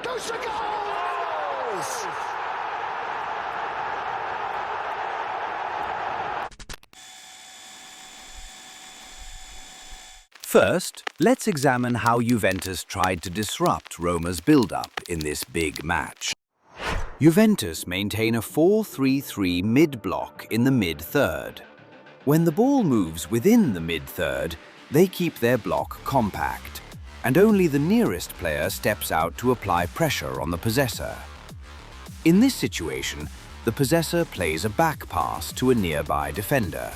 Goes to goals! First, let's examine how Juventus tried to disrupt Roma's build-up in this big match. Juventus maintain a 4-3-3 mid-block in the mid-third. When the ball moves within the mid-third, they keep their block compact, and only the nearest player steps out to apply pressure on the possessor. In this situation, the possessor plays a back pass to a nearby defender.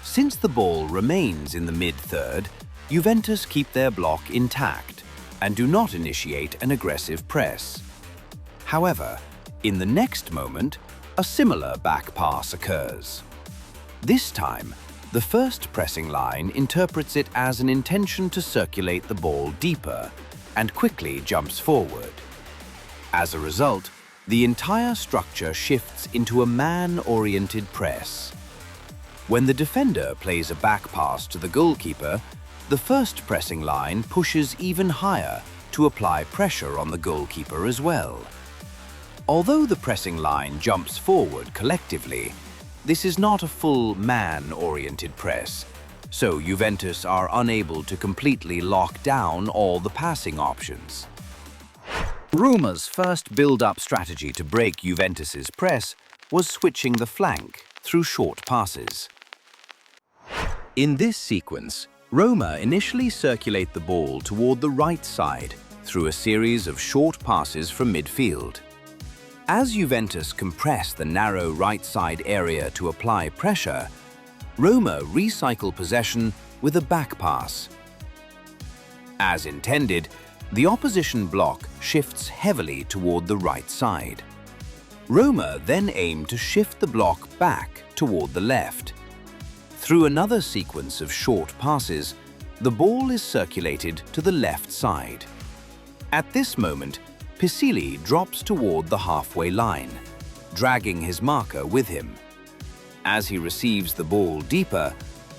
Since the ball remains in the mid-third, Juventus keep their block intact and do not initiate an aggressive press. However, in the next moment, a similar back pass occurs. This time, the first pressing line interprets it as an intention to circulate the ball deeper and quickly jumps forward. As a result, the entire structure shifts into a man-oriented press. When the defender plays a back pass to the goalkeeper, the first pressing line pushes even higher to apply pressure on the goalkeeper as well. Although the pressing line jumps forward collectively, this is not a full man-oriented press, so Juventus are unable to completely lock down all the passing options. Roma's first build-up strategy to break Juventus's press was switching the flank through short passes. In this sequence, Roma initially circulate the ball toward the right side through a series of short passes from midfield. As Juventus compress the narrow right side area to apply pressure, Roma recycle possession with a back pass. As intended, the opposition block shifts heavily toward the right side. Roma then aim to shift the block back toward the left. Through another sequence of short passes, the ball is circulated to the left side. At this moment, Positional drops toward the halfway line, dragging his marker with him. As he receives the ball deeper,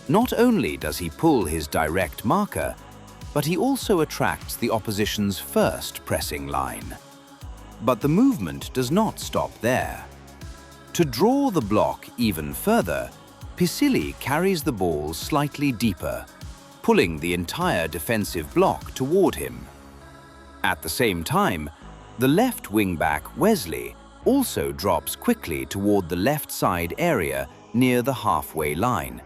not only does he pull his direct marker, but he also attracts the opposition's first pressing line. But the movement does not stop there. To draw the block even further, Positional carries the ball slightly deeper, pulling the entire defensive block toward him. At the same time, the left wing-back Wesley also drops quickly toward the left side area near the halfway line,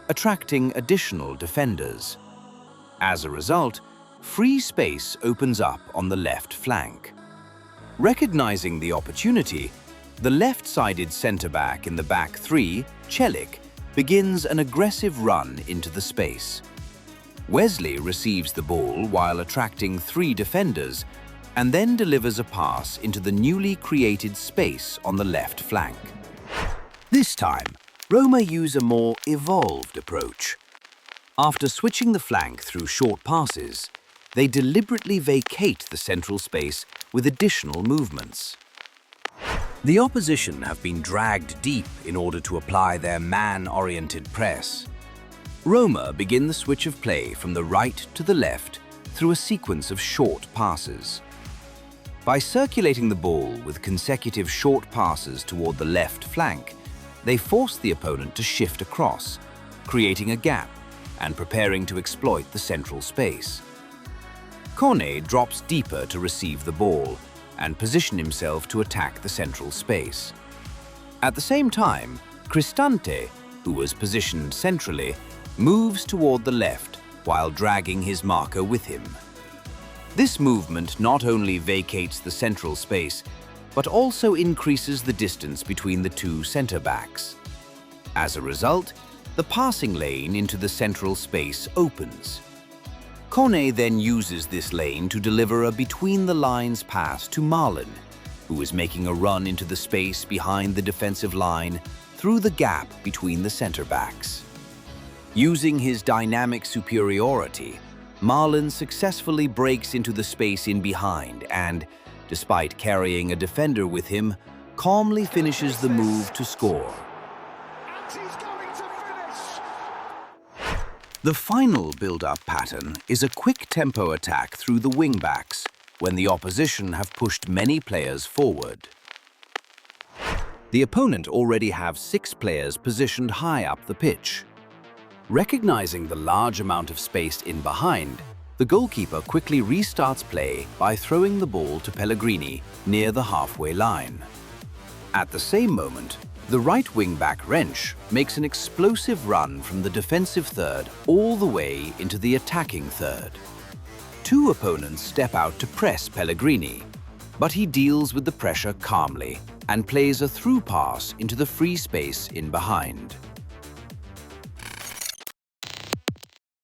attracting additional defenders. As a result, free space opens up on the left flank. Recognizing the opportunity, the left-sided centre-back in the back three, Celik, begins an aggressive run into the space. Wesley receives the ball while attracting three defenders and then delivers a pass into the newly created space on the left flank. This time, Roma use a more evolved approach. After switching the flank through short passes, they deliberately vacate the central space with additional movements. The opposition have been dragged deep in order to apply their man-oriented press. Roma begin the switch of play from the right to the left through a sequence of short passes. By circulating the ball with consecutive short passes toward the left flank, they force the opponent to shift across, creating a gap and preparing to exploit the central space. Kone drops deeper to receive the ball and position himself to attack the central space. At the same time, Cristante, who was positioned centrally, moves toward the left while dragging his marker with him. This movement not only vacates the central space, but also increases the distance between the two centre-backs. As a result, the passing lane into the central space opens. Kone then uses this lane to deliver a between-the-lines pass to Marlon, who is making a run into the space behind the defensive line through the gap between the centre-backs. Using his dynamic superiority, Marlon successfully breaks into the space in behind and, despite carrying a defender with him, calmly finishes the move to score. And he's going to finish! The final build-up pattern is a quick tempo attack through the wing-backs, when the opposition have pushed many players forward. The opponent already have 6 players positioned high up the pitch. Recognizing the large amount of space in behind, the goalkeeper quickly restarts play by throwing the ball to Pellegrini near the halfway line. At the same moment, the right wing-back Wrench makes an explosive run from the defensive third all the way into the attacking third. 2 opponents step out to press Pellegrini, but he deals with the pressure calmly and plays a through pass into the free space in behind.